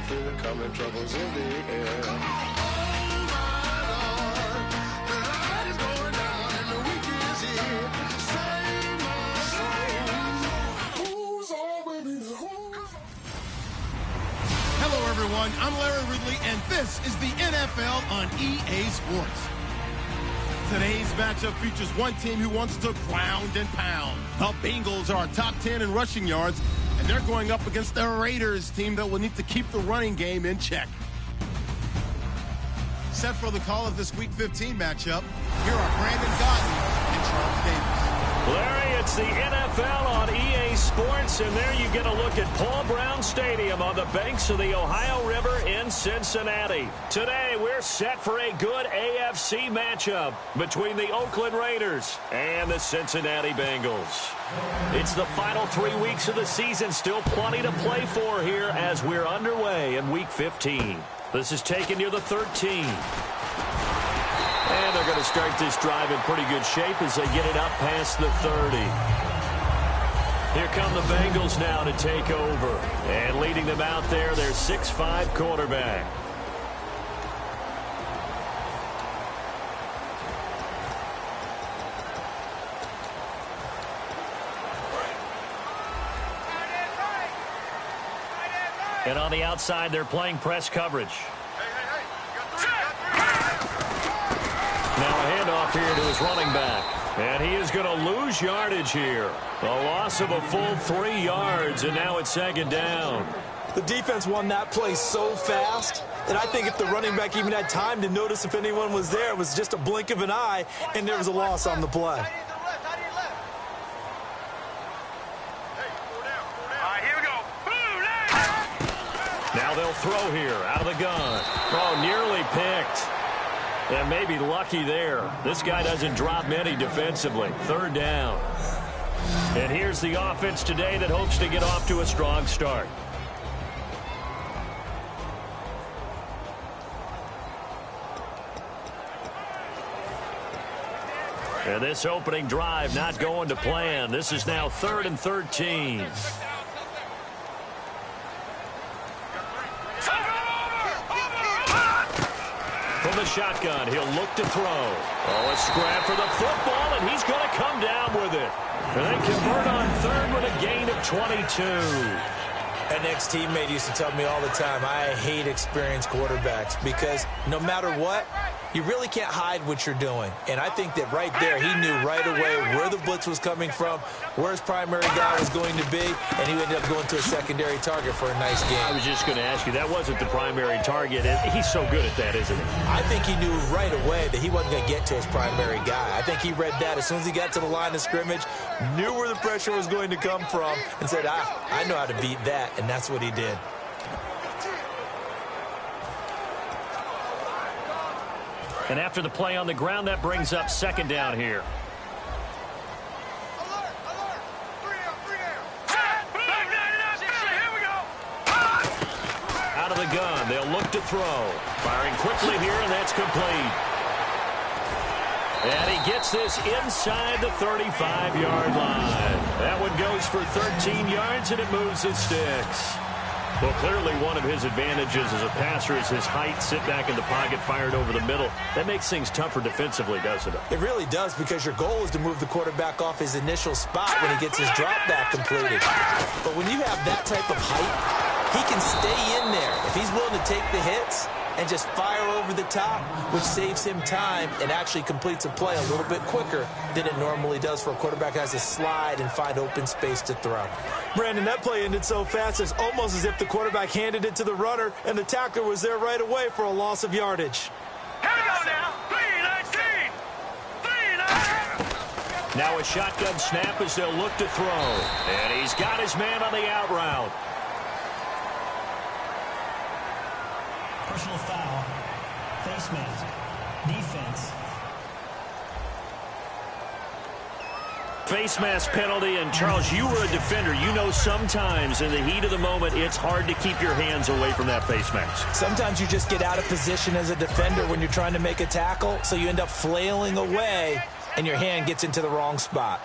feel it coming, troubles in the air. Hello, everyone. I'm Larry Ridley, and this is the NFL on EA Sports. Today's matchup features one team who wants to ground and pound. The Bengals are top 10 in rushing yards, and they're going up against the Raiders team that will need to keep the running game in check. Set for the call of this Week 15 matchup, here are Brandon Gaudin and Charles Davis. Larry, it's the NFL on EA Sports, and there you get a look at Paul Brown Stadium on the banks of the Ohio River in Cincinnati. Today, we're set for a good AFC matchup between the Oakland Raiders and the Cincinnati Bengals. It's the final 3 weeks of the season, still plenty to play for here as we're underway in Week 15. This is taken near the 13. And they're going to start this drive in pretty good shape as they get it up past the 30. Here come the Bengals now to take over. And leading them out there, their 6'5" quarterback. And on the outside, they're playing press coverage. Now a handoff here to his running back. And he is going to lose yardage here. A loss of a full 3 yards, and now it's second down. The defense won that play so fast that I think if the running back even had time to notice if anyone was there, it was just a blink of an eye, and there was a loss on the play. Now they'll throw here out of the gun. Oh, nearly picked. And maybe lucky there. This guy doesn't drop many defensively. Third down. And here's the offense today that hopes to get off to a strong start. And this opening drive not going to plan. This is now 3rd and 13. From the shotgun, he'll look to throw. Oh, a scrap for the football, and he's going to come down with it. And they convert on 3rd with a gain of 22. An ex-teammate used to tell me all the time, I hate experienced quarterbacks because no matter what, you really can't hide what you're doing. And I think that right there, he knew right away where the blitz was coming from, where his primary guy was going to be, and he ended up going to a secondary target for a nice game. I was just going to ask you, that wasn't the primary target. He's so good at that, isn't he? I think he knew right away that he wasn't going to get to his primary guy. I think he read that as soon as he got to the line of scrimmage, knew where the pressure was going to come from, and said, I know how to beat that, and that's what he did. And after the play on the ground, that brings up second down here. Out of the gun, they'll look to throw. Firing quickly here, and that's complete. And he gets this inside the 35-yard line. That one goes for 13 yards, and it moves the sticks. Well, clearly one of his advantages as a passer is his height. Sit back in the pocket, fired over the middle. That makes things tougher defensively, doesn't it? It really does, because your goal is to move the quarterback off his initial spot when he gets his drop back completed. But when you have that type of height, he can stay in there. If he's willing to take the hits and just fire over the top, which saves him time and actually completes a play a little bit quicker than it normally does for a quarterback who has to slide and find open space to throw. Brandon, that play ended so fast, it's almost as if the quarterback handed it to the runner and the tackler was there right away for a loss of yardage. Here we go now. 3-19. 3-19. Now a shotgun snap as they'll look to throw. And he's got his man on the out route. Personal foul, face mask, defense. Face mask penalty, and Charles, you were a defender. You know sometimes in the heat of the moment, it's hard to keep your hands away from that face mask. Sometimes you just get out of position as a defender when you're trying to make a tackle, so you end up flailing away, and your hand gets into the wrong spot.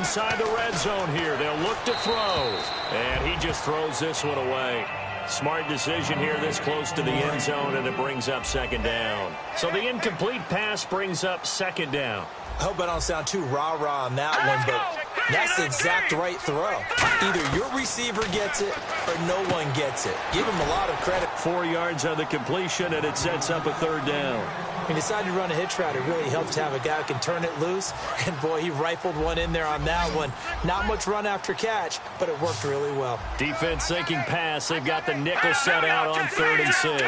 inside the red zone here. They'll look to throw. And he just throws this one away. Smart decision here this close to the end zone, and it brings up second down. So the incomplete pass brings up second down. I hope I don't sound too rah-rah on that one, but that's the exact right throw. Either your receiver gets it or no one gets it. Give him a lot of credit. 4 yards on the completion, and it sets up a third down. He decided to run a hitch route. It really helps to have a guy who can turn it loose. And, boy, he rifled one in there on that one. Not much run after catch, but it worked really well. Defense sinking pass. They've got the nickel set out on 3rd and 6.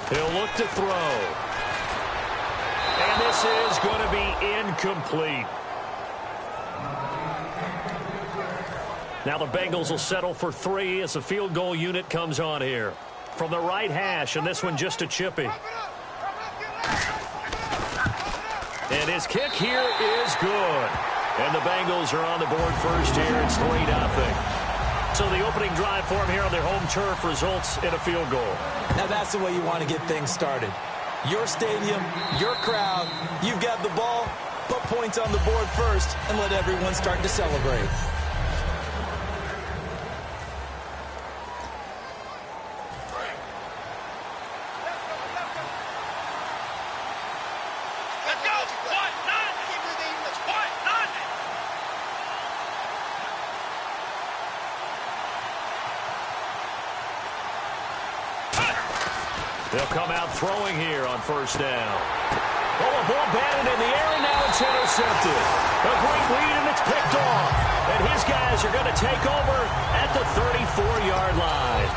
He'll look to throw. And this is going to be incomplete. Now the Bengals will settle for 3 as the field goal unit comes on here. From the right hash, and this one just a chippy. And his kick here is good. And the Bengals are on the board first here. It's 3-0. So the opening drive for them here on their home turf results in a field goal. Now that's the way you want to get things started. Your stadium, your crowd, you've got the ball, put points on the board first, and let everyone start to celebrate. They'll come out throwing here on first down. Oh, a ball batted in the air, and now it's intercepted. A great lead, and it's picked off. And his guys are going to take over at the 34-yard line.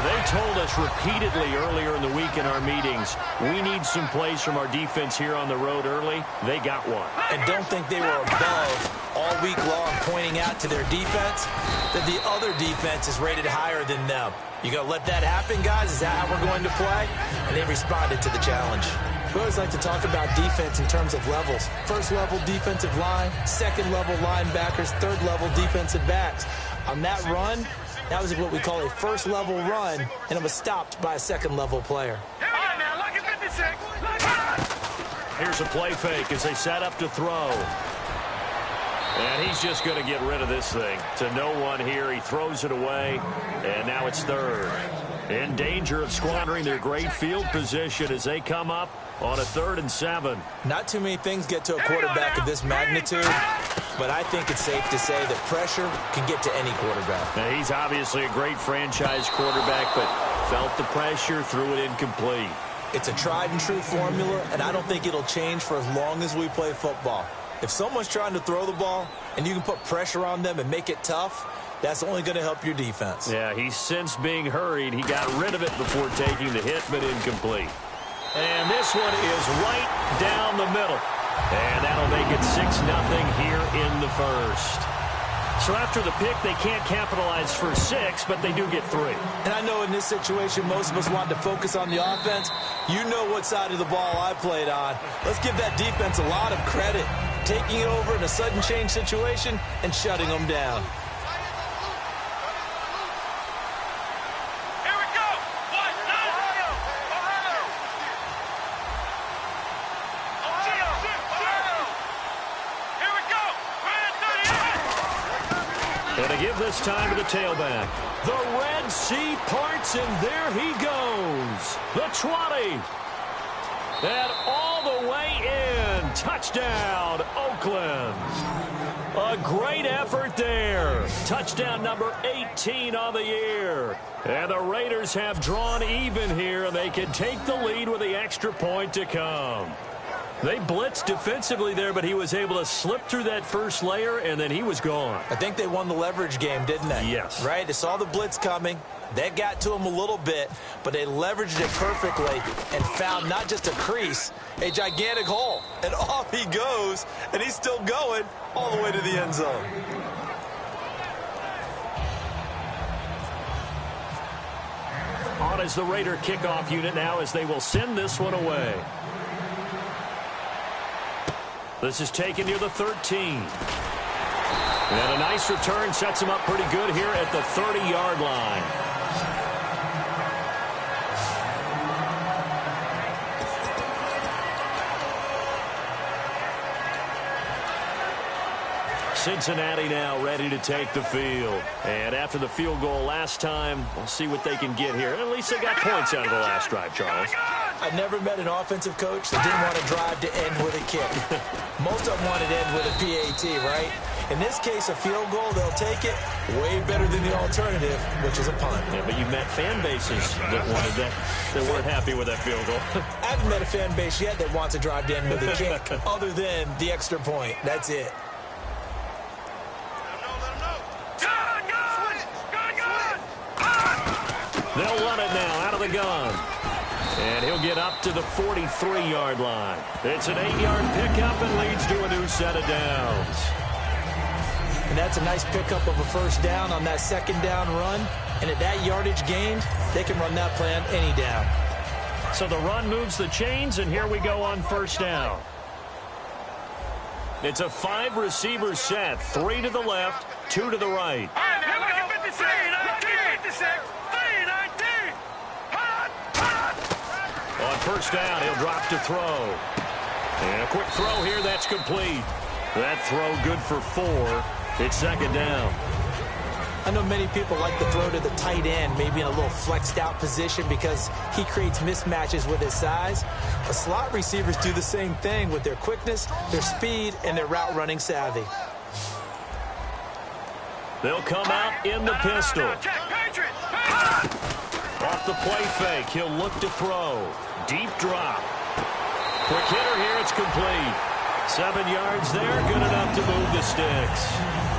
They told us repeatedly earlier in the week in our meetings, we need some plays from our defense here on the road early. They got one. And don't think they were above all week long pointing out to their defense that the other defense is rated higher than them. You going to let that happen, guys? Is that how we're going to play? And they responded to the challenge. We always like to talk about defense in terms of levels. First level defensive line, second level linebackers, third level defensive backs. On that run, that was what we call a first level run, and it was stopped by a second level player. Here's a play fake as they set up to throw. And he's just going to get rid of this thing. To no one here. He throws it away, and now it's third. In danger of squandering their great field position as they come up on a 3rd and 7. Not too many things get to a quarterback of this magnitude, but I think it's safe to say that pressure can get to any quarterback. Now, he's obviously a great franchise quarterback, but felt the pressure, threw it incomplete. It's a tried-and-true formula, and I don't think it'll change for as long as we play football. If someone's trying to throw the ball and you can put pressure on them and make it tough, that's only going to help your defense. Yeah, he's since being hurried. He got rid of it before taking the hit, but incomplete. And this one is right down the middle. And that'll make it 6-0 here in the first. So after the pick, they can't capitalize for 6, but they do get 3. And I know in this situation, most of us want to focus on the offense. You know what side of the ball I played on. Let's give that defense a lot of credit. Taking it over in a sudden change situation and shutting them down. Here we go. Here we go. And to give this time to the tailback. The Red Sea parts, and there he goes. The 20. And all the way in. Touchdown, Oakland. A great effort there. Touchdown number 18 on the year. And the Raiders have drawn even here, and they can take the lead with the extra point to come. They blitzed defensively there, but he was able to slip through that first layer, and then he was gone. I think they won the leverage game, didn't they? Yes. Right? They saw the blitz coming. That got to him a little bit, but they leveraged it perfectly and found not just a crease, a gigantic hole. And off he goes, and he's still going all the way to the end zone. On is the Raider kickoff unit now as they will send this one away. This is taken near the 13. And a nice return sets him up pretty good here at the 30-yard line. Cincinnati now ready to take the field. And after the field goal last time, we'll see what they can get here. At least they got points out of the last drive, Charles. I never met an offensive coach that didn't want to drive to end with a kick. Most of them wanted to end with a PAT, right? In this case, a field goal, they'll take it way better than the alternative, which is a punt. Yeah, but you've met fan bases that wanted that weren't happy with that field goal. I haven't met a fan base yet that wants to drive to end with a kick other than the extra point. That's it. They'll run it now out of the gun. And he'll get up to the 43-yard line. It's an 8-yard pickup and leads to a new set of downs. And that's a nice pickup of a first down on that second down run. And at that yardage gained, they can run that play on any down. So the run moves the chains, and here we go on first down. It's a 5-receiver set. 3 to the left, 2 to the right. On first down, he'll drop to throw. And a quick throw here, that's complete. That throw good for 4. It's second down. I know many people like to throw to the tight end, maybe in a little flexed out position because he creates mismatches with his size. But slot receivers do the same thing with their quickness, their speed, and their route running savvy. They'll come out in the pistol. Off the play fake, he'll look to throw. Deep drop. Quick hitter here, it's complete. 7 yards there, good enough to move the sticks.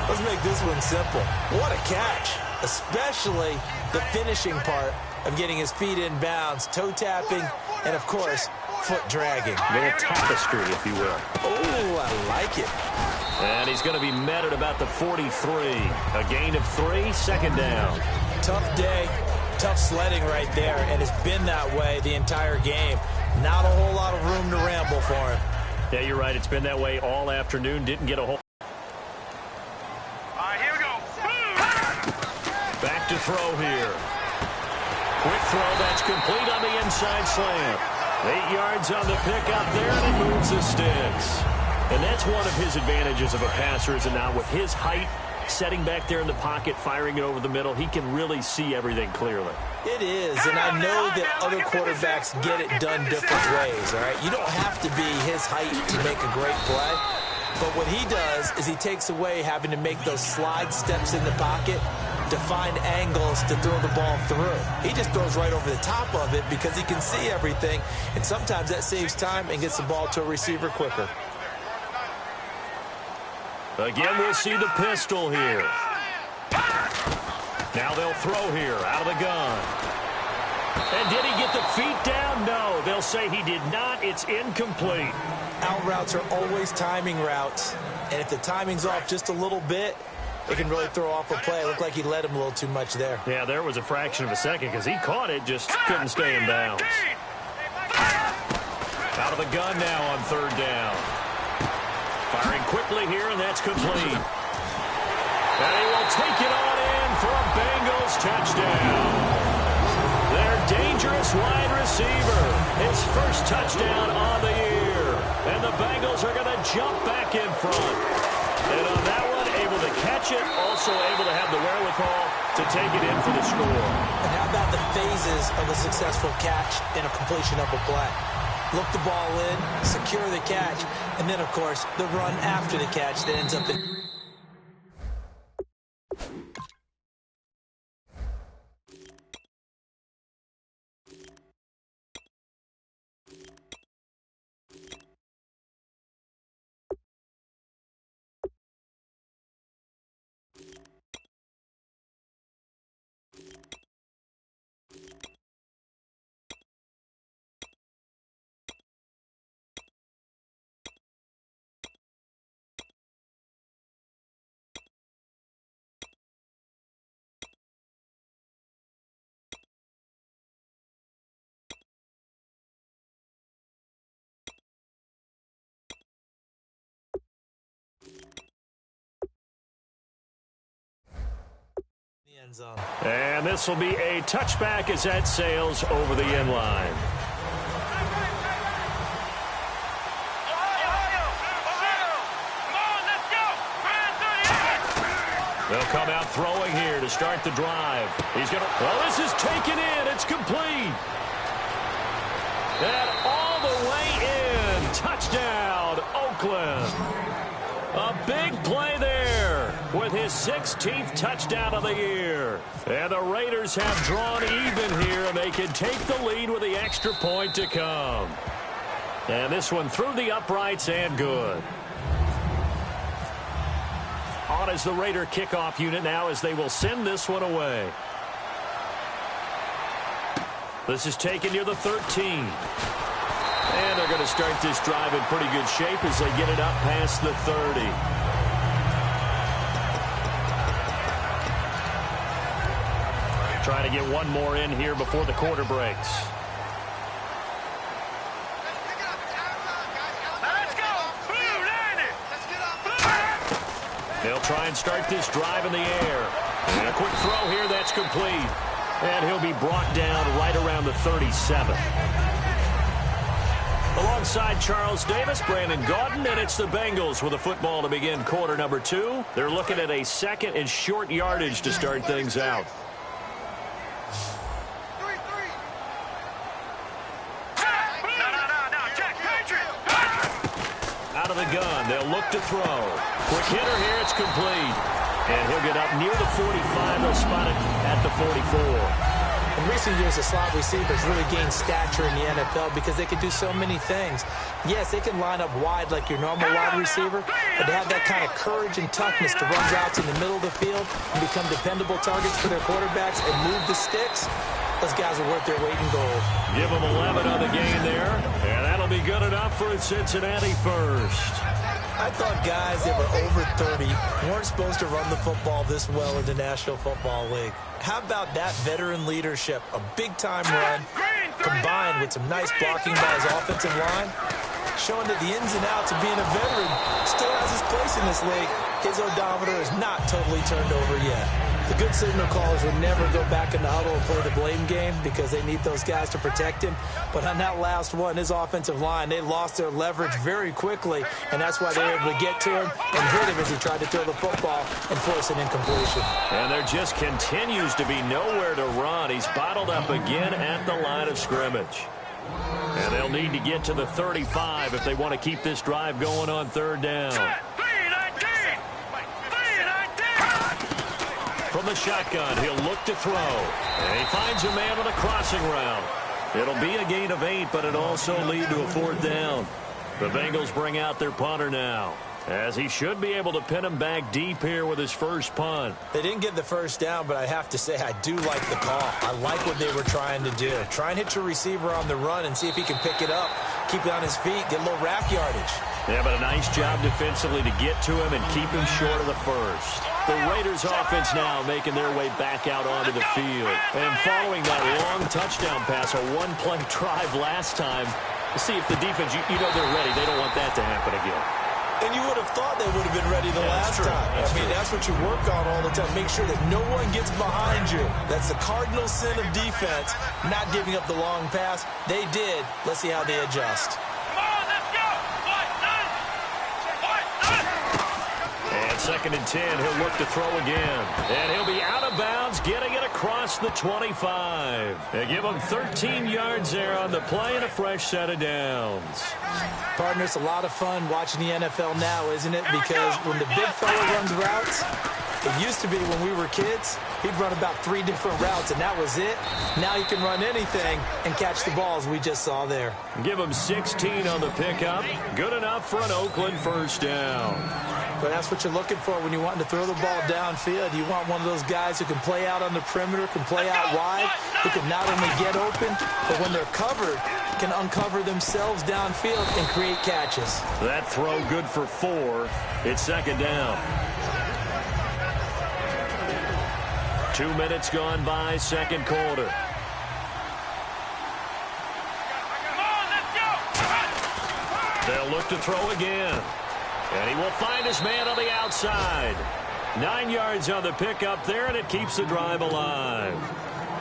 Let's make this one simple. What a catch, especially the finishing part of getting his feet in bounds, toe tapping, and, of course, foot dragging. A little tapestry, if you will. Oh, I like it. And he's going to be met at about the 43. A gain of 3, second down. Tough day, tough sledding right there, and it's been that way the entire game. Not a whole lot of room to ramble for him. Yeah, you're right. It's been that way all afternoon. Didn't get a whole... Here we go. Back to throw here. Quick throw, that's complete on the inside slant. 8 yards on the pickup there, and he moves the sticks. And that's one of his advantages of a passer, is now with his height, setting back there in the pocket, firing it over the middle, he can really see everything clearly. It is, and I know that other quarterbacks get it done different ways, all right? You don't have to be his height to make a great play, but what he does is he takes away having to make those slide steps in the pocket to find angles to throw the ball through. He just throws right over the top of it because he can see everything, and sometimes that saves time and gets the ball to a receiver quicker. Again, we'll see the pistol here. Now they'll throw here out of the gun. And did he get the feet down? No, they'll say he did not. It's incomplete. Out routes are always timing routes, and if the timing's off just a little bit, it can really throw off a play. It looked like he led him a little too much there. Yeah, there was a fraction of a second because he caught it, just couldn't stay in bounds. Out of the gun now on third down. Firing quickly here, and that's complete. And he will take it on in for a Bengals touchdown. Their dangerous wide receiver. His first touchdown on the year. And the Bengals are going to jump back in front. And on that one, able to catch it, also able to have the wherewithal to take it in for the score. And how about the phases of a successful catch and a completion of a play? Look the ball in, secure the catch, and then, of course, the run after the catch that ends up in... end zone. And this will be a touchback as that sails over the end line. Ohio! Come on, let's go! They'll come out throwing here to start the drive. He's going to, well, this is taken in. It's complete. And all the way in. Touchdown, Oakland. A big play there with his 16th touchdown of the year. And the Raiders have drawn even here, and they can take the lead with the extra point to come. And this one through the uprights and good. On is the Raider kickoff unit now as they will send this one away. This is taken near the 13. And they're going to start this drive in pretty good shape as they get it up past the 30. Trying to get one more in here before the quarter breaks. They'll try and start this drive in the air. And a quick throw here, that's complete. And he'll be brought down right around the 37. Alongside Charles Davis, Brandon Gaudin, and it's the Bengals with a football to begin quarter number 2. They're looking at a second and short yardage to start things out. Out of the gun, they'll look to throw. Quick hitter here, it's complete. And he'll get up near the 45. They'll spot it at the 44. In recent years, the slot receivers really gained stature in the NFL because they can do so many things. Yes, they can line up wide like your normal wide receiver, but to have that kind of courage and toughness to run routes in the middle of the field and become dependable targets for their quarterbacks and move the sticks, those guys are worth their weight in gold. Give them 11 on the game there, and that'll be good enough for Cincinnati first. I thought guys that were over 30 weren't supposed to run the football this well in the National Football League. How about that veteran leadership? A big-time run combined with some nice blocking by his offensive line, showing that the ins and outs of being a veteran still has his place in this league. His odometer is not totally turned over yet. The good signal callers would never go back in the huddle and play the blame game because they need those guys to protect him. But on that last one, his offensive line, they lost their leverage very quickly, and that's why they were able to get to him and hit him as he tried to throw the football and force an incompletion. And there just continues to be nowhere to run. He's bottled up again at the line of scrimmage. And they'll need to get to the 35 if they want to keep this drive going on third down. From the shotgun, he'll look to throw. And he finds a man on a crossing route. It'll be a gain of 8, but it'll also lead to a fourth down. The Bengals bring out their punter now, as he should be able to pin him back deep here with his first punt. They didn't get the first down, but I have to say I do like the call. I like what they were trying to do. Try and hit your receiver on the run and see if he can pick it up, keep it on his feet, get a little rack yardage. Yeah, but a nice job defensively to get to him and keep him short of the first. The Raiders offense now making their way back out onto the field. And following that long touchdown pass, a one-play drive last time, to see if the defense, you know they're ready. They don't want that to happen again. And you would have thought they would have been ready the last time. That's what you work on all the time. Make sure that no one gets behind you. That's the cardinal sin of defense, not giving up the long pass. They did. Let's see how they adjust. And second and 10, he'll look to throw again. And he'll be out of bounds, getting it across the 25. They give him 13 yards there on the play and a fresh set of downs. Partner, it's a lot of fun watching the NFL now, isn't it? Because when the big fella runs routes, it used to be when we were kids, he'd run about 3 different routes, and that was it. Now he can run anything and catch the balls we just saw there. Give him 16 on the pickup. Good enough for an Oakland first down. But that's what you're looking for when you want to throw the ball downfield. You want one of those guys who can play out on the perimeter, can play out wide, who can not only get open, but when they're covered, can uncover themselves downfield and create catches. That throw good for 4. It's second down. 2 minutes gone by, second quarter. They'll look to throw again. And he will find his man on the outside. 9 yards on the pickup there, and it keeps the drive alive.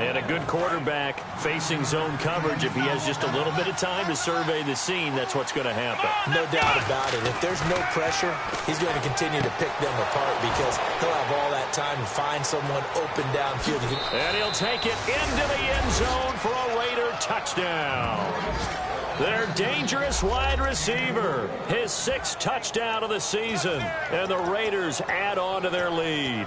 And a good quarterback facing zone coverage, if he has just a little bit of time to survey the scene, that's what's going to happen. No doubt about it. If there's no pressure, he's going to continue to pick them apart because he'll have all that time to find someone open downfield. And he'll take it into the end zone for a Raider touchdown. Their dangerous wide receiver, his 6th touchdown of the season, and the Raiders add on to their lead.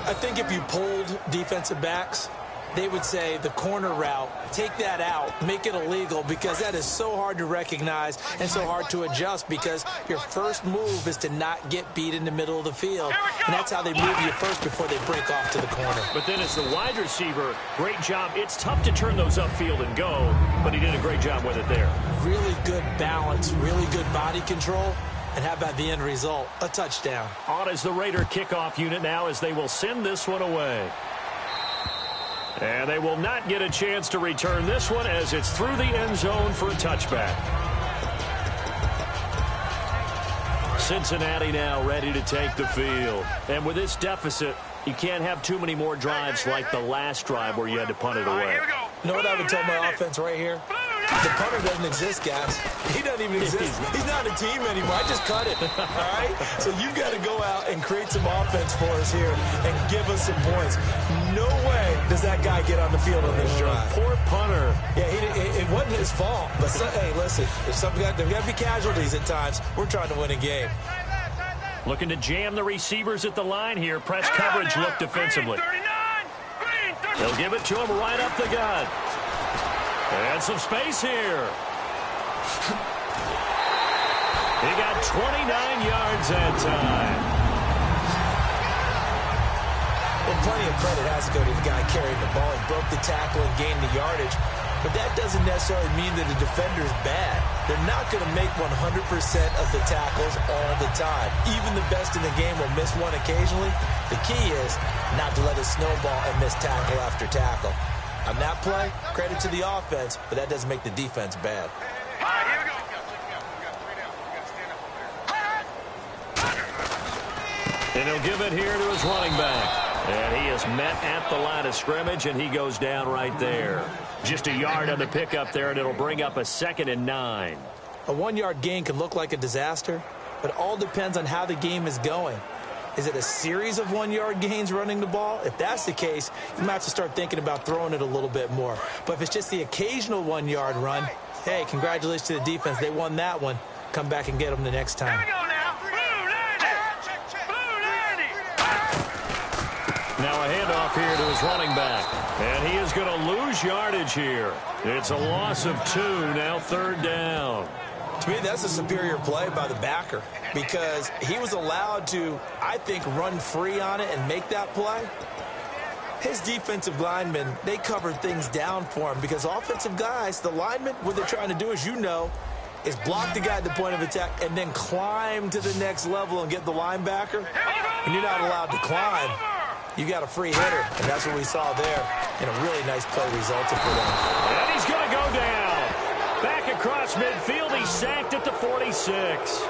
I think if you polled defensive backs, they would say the corner route, take that out, make it illegal, because that is so hard to recognize and so hard to adjust because your first move is to not get beat in the middle of the field. And that's how they move you first before they break off to the corner. But then as the wide receiver, great job. It's tough to turn those upfield and go, but he did a great job with it there. Really good balance, really good body control. And how about the end result? A touchdown. On is the Raider kickoff unit now as they will send this one away. And they will not get a chance to return this one as it's through the end zone for a touchback. Cincinnati now ready to take the field. And with this deficit, you can't have too many more drives like the last drive where you had to punt it away. You know what I would tell my offense right here? The punter doesn't exist, guys. He doesn't even exist. He's not a team anymore. I just cut it, all right? So you've got to go out and create some offense for us here and give us some points. No way does that guy get on the field on this drive. Poor punter. Yeah, it wasn't his fault. But, hey, listen, there's got to be casualties at times. We're trying to win a game. Looking to jam the receivers at the line here. Press coverage look defensively. They'll give it to him right up the gut. And some space here. He got 29 yards that time. Well, plenty of credit has to go to the guy carrying the ball. He broke the tackle and gained the yardage. But that doesn't necessarily mean that the defender's bad. They're not going to make 100% of the tackles all the time. Even the best in the game will miss one occasionally. The key is not to let it snowball and miss tackle after tackle. On that play, credit to the offense, but that doesn't make the defense bad. And he'll give it here to his running back. And he is met at the line of scrimmage, and he goes down right there. Just a yard on the pickup there, and it'll bring up a 2nd and 9. A 1-yard gain can look like a disaster, but it all depends on how the game is going. Is it a series of 1-yard gains running the ball? If that's the case, you might have to start thinking about throwing it a little bit more. But if it's just the occasional 1-yard run, hey, congratulations to the defense. They won that one. Come back and get them the next time. Here we go now. Blue 90. Now a handoff here to his running back. And he is going to lose yardage here. It's a loss of 2, now 3rd down. To me, that's a superior play by the backer because he was allowed to, I think, run free on it and make that play. His defensive linemen, they covered things down for him because offensive guys, the linemen, what they're trying to do, as you know, is block the guy at the point of attack and then climb to the next level and get the linebacker. And you're not allowed to climb. You got a free hitter, and that's what we saw there. And a really nice play resulted for them. And he's going to go down. Back across midfield, he's sacked at the 46.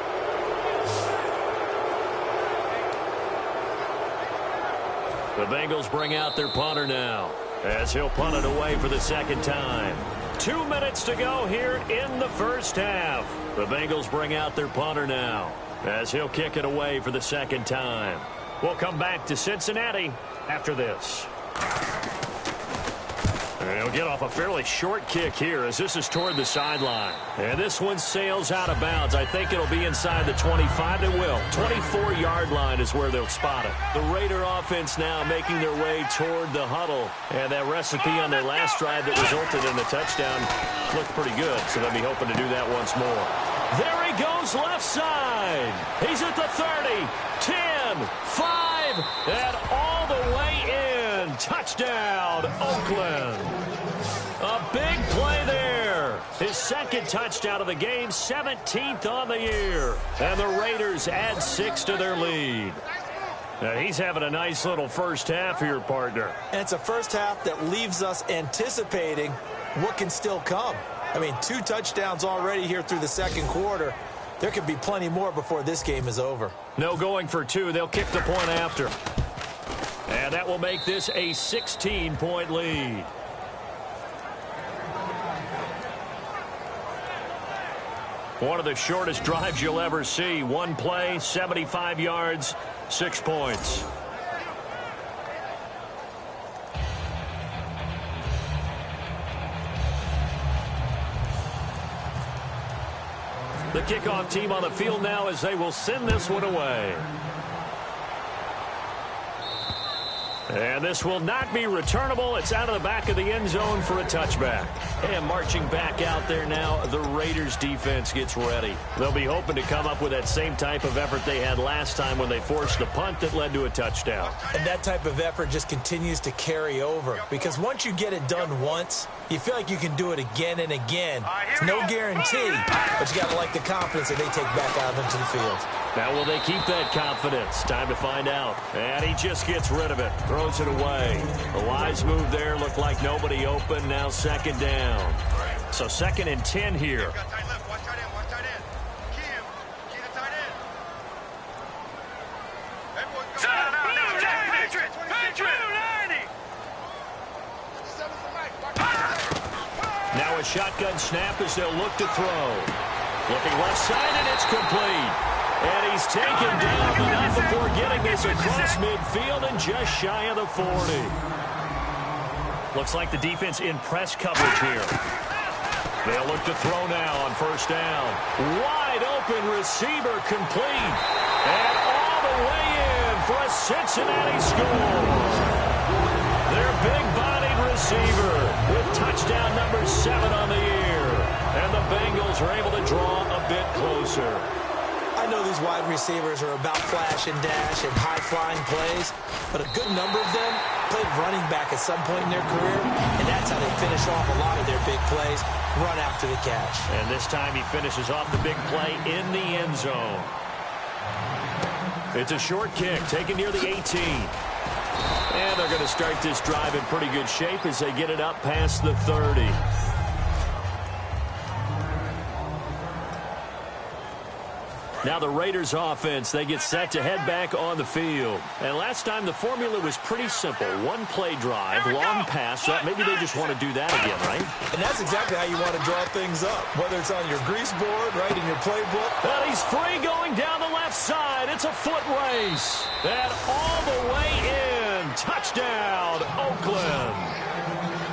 The Bengals bring out their punter now as he'll punt it away for the 2nd time. 2 minutes to go here in the first half. The Bengals bring out their punter now as he'll kick it away for the 2nd time. We'll come back to Cincinnati after this. And he'll get off a fairly short kick here as this is toward the sideline. And this one sails out of bounds. I think it'll be inside the 25. It will. 24-yard line is where they'll spot it. The Raider offense now making their way toward the huddle. And that recipe on their last drive that resulted in the touchdown looked pretty good. So they'll be hoping to do that once more. There he goes left side. He's at the 30, 10, 5, and all the way in. Touchdown, Oakland. A big play there. His 2nd touchdown of the game, 17th on the year. And the Raiders add 6 to their lead. Now he's having a nice little first half here, partner. And it's a first half that leaves us anticipating what can still come. I mean, 2 touchdowns already here through the 2nd quarter. There could be plenty more before this game is over. No going for 2. They'll kick the point after. And that will make this a 16-point lead. One of the shortest drives you'll ever see. One play, 75 yards, 6 points. The kickoff team on the field now as they will send this one away. And this will not be returnable. It's out of the back of the end zone for a touchback. And marching back out there now, the Raiders defense gets ready. They'll be hoping to come up with that same type of effort they had last time when they forced the punt that led to a touchdown. And that type of effort just continues to carry over. Because once you get it done once, you feel like you can do it again and again. It's no guarantee, but you got to like the confidence that they take back out into the field. Now, will they keep that confidence? Time to find out. And he just gets rid of it. Throws it away. A wise move there. Looked like nobody open. Now second down. So 2nd and 10 here. Watch tight end. Key the tight end. Everyone go. Patriots. Now a shotgun snap as they'll look to throw. Looking left side, and it's complete. And he's taken down, but not before getting this across midfield and just shy of the 40. Looks like the defense in press coverage here. They'll look to throw now on first down. Wide open receiver complete. And all the way in for a Cincinnati score. Their big-bodied receiver with touchdown number 7 on the year. And the Bengals are able to draw a bit closer. I know these wide receivers are about flash and dash and high-flying plays, but a good number of them played running back at some point in their career, and that's how they finish off a lot of their big plays, run after the catch. And this time he finishes off the big play in the end zone. It's a short kick taken near the 18. And they're going to start this drive in pretty good shape as they get it up past the 30. Now the Raiders offense, they get set to head back on the field. And last time the formula was pretty simple. One play drive, long pass. So maybe they just want to do that again, right? And that's exactly how you want to draw things up. Whether it's on your grease board, right, in your playbook. Well, he's free going down the left side. It's a foot race. And all the way in. Touchdown, Oakland.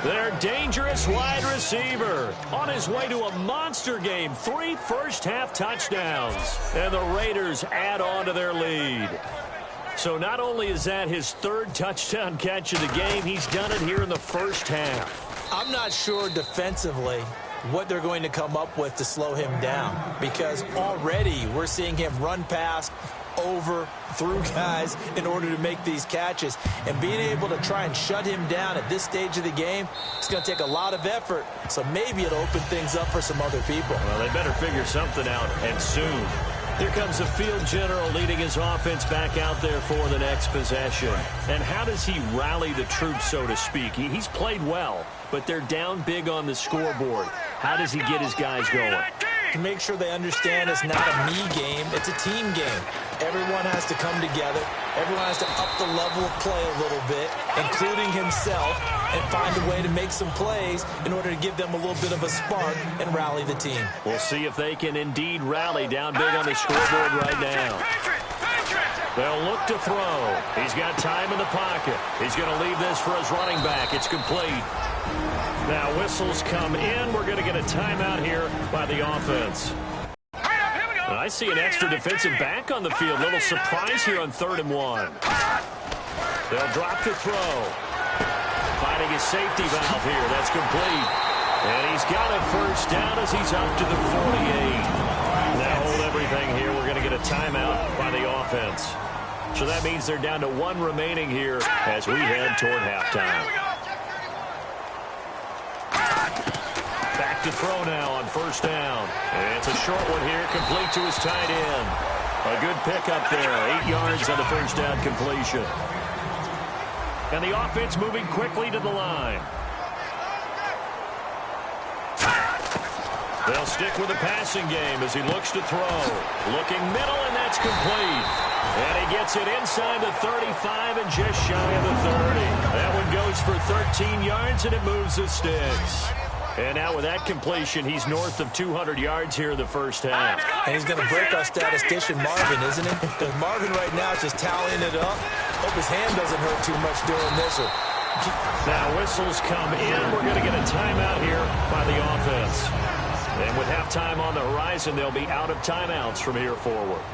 Their dangerous wide receiver on his way to a monster game. 3 first-half touchdowns. And the Raiders add on to their lead. So not only is that his 3rd touchdown catch of the game, he's done it here in the first half. I'm not sure defensively what they're going to come up with to slow him down, because already we're seeing him run past, over, through guys in order to make these catches. And being able to try and shut him down at this stage of the game, it's going to take a lot of effort. So maybe it'll open things up for some other people. Well, they better figure something out, and soon. Here comes the field general leading his offense back out there for the next possession. And how does he rally the troops, so to speak? He's played well, but they're down big on the scoreboard. How does he get his guys going? To make sure they understand it's not a me game, it's a team game. Everyone has to come together. Everyone has to up the level of play a little bit, including himself, and find a way to make some plays in order to give them a little bit of a spark and rally the team. We'll see if they can indeed rally down big on the scoreboard right now. They'll look to throw. He's got time in the pocket. He's going to leave this for his running back. It's complete. Now whistles come in. We're going to get a timeout here by the offense. And I see an extra defensive back on the field. Little surprise here on 3rd and 1. They'll drop to throw. Finding his safety valve here. That's complete. And he's got a first down as he's up to the 48. Now hold everything here. We're going to get a timeout by the offense. So that means they're down to 1 remaining here as we head toward halftime. Back to throw now on first down. And it's a short one here, complete to his tight end. A good pickup there, 8 yards on the first down completion. And the offense moving quickly to the line. They'll stick with the passing game as he looks to throw. Looking middle, and that's complete. And he gets it inside the 35 and just shy of the 30. That one goes for 13 yards, and it moves the sticks. And now with that completion, he's north of 200 yards here in the first half. And he's going to break our statistician Marvin, isn't he? Because Marvin right now is just tallying it up. Hope his hand doesn't hurt too much doing this. Now whistles come in. We're going to get a timeout here by the offense. And with halftime on the horizon, they'll be out of timeouts from here forward.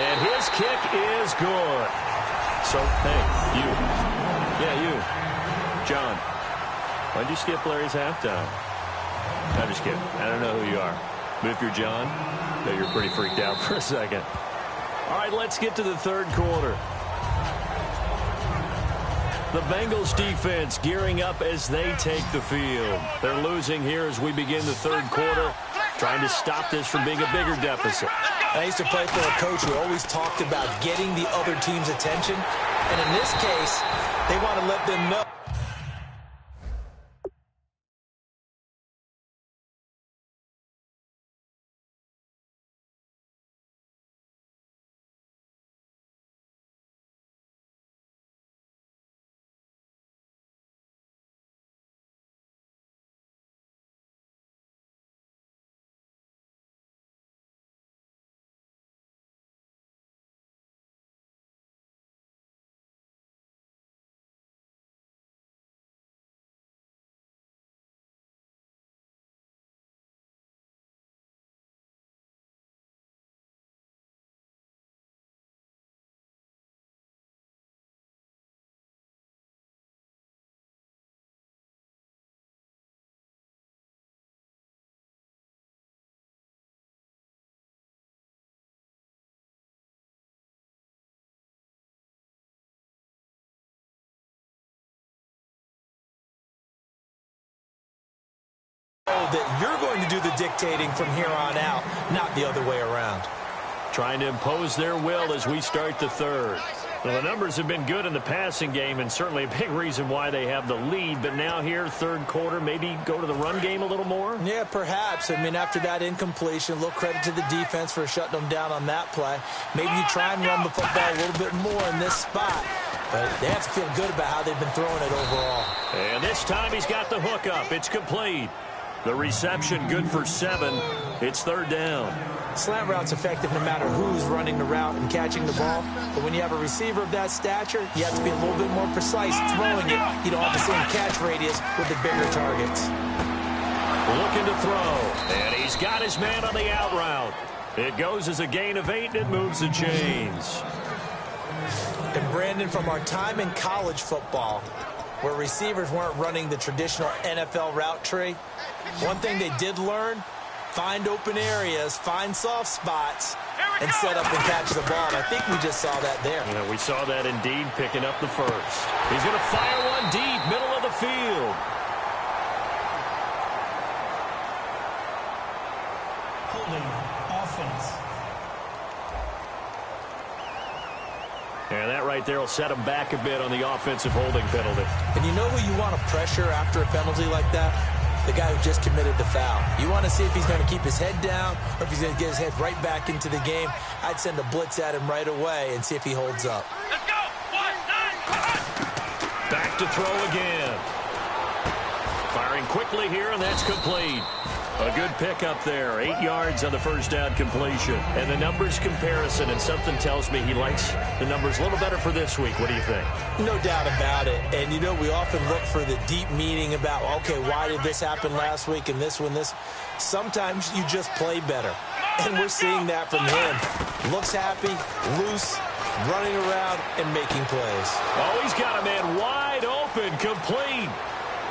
And his kick is good. So, hey, you. Yeah, you. John, why'd you skip Larry's halftime? I'm just kidding. I don't know who you are. But if you're John, no, you're pretty freaked out for a second. All right, let's get to the third quarter. The Bengals defense gearing up as they take the field. They're losing here as we begin the third quarter, trying to stop this from being a bigger deficit. I used to play for a coach who always talked about getting the other team's attention. And in this case, they want to let them know. That you're going to do the dictating from here on out, not the other way around. Trying to impose their will as we start the third. Well, the numbers have been good in the passing game, and certainly a big reason why they have the lead. But now here, third quarter, maybe go to the run game a little more? Yeah, perhaps. I mean, after that incompletion, a little credit to the defense for shutting them down on that play. Maybe you try and run the football a little bit more in this spot. But they have to feel good about how they've been throwing it overall. And this time he's got the hook up. It's complete. The reception good for 7. It's third down. Slant route's effective no matter who's running the route and catching the ball. But when you have a receiver of that stature, you have to be a little bit more precise throwing it. You don't have the same catch radius with the bigger targets. Looking to throw. And he's got his man on the out route. It goes as a gain of 8, and it moves the chains. And Brandon, from our time in college football, where receivers weren't running the traditional NFL route tree, one thing they did learn, find open areas, find soft spots, and set up and catch the ball. And I think we just saw that there. Yeah, we saw that indeed, picking up the first. He's going to fire one deep, middle of the field. Holding offense. And that right there will set him back a bit on the offensive holding penalty. And you know who you want to pressure after a penalty like that? The guy who just committed the foul. You want to see if he's going to keep his head down or if he's going to get his head right back into the game. I'd send a blitz at him right away and see if he holds up. Let's go. 1-9. Back to throw again. Firing quickly here, and that's complete. A good pickup there. 8 yards on the first down completion. And the numbers comparison, and something tells me he likes the numbers a little better for this week. What do you think? No doubt about it. And, you know, we often look for the deep meaning about, okay, why did this happen last week and this one, this. Sometimes you just play better. And we're seeing that from him. Looks happy, loose, running around, and making plays. Oh, he's got a man wide open, complete.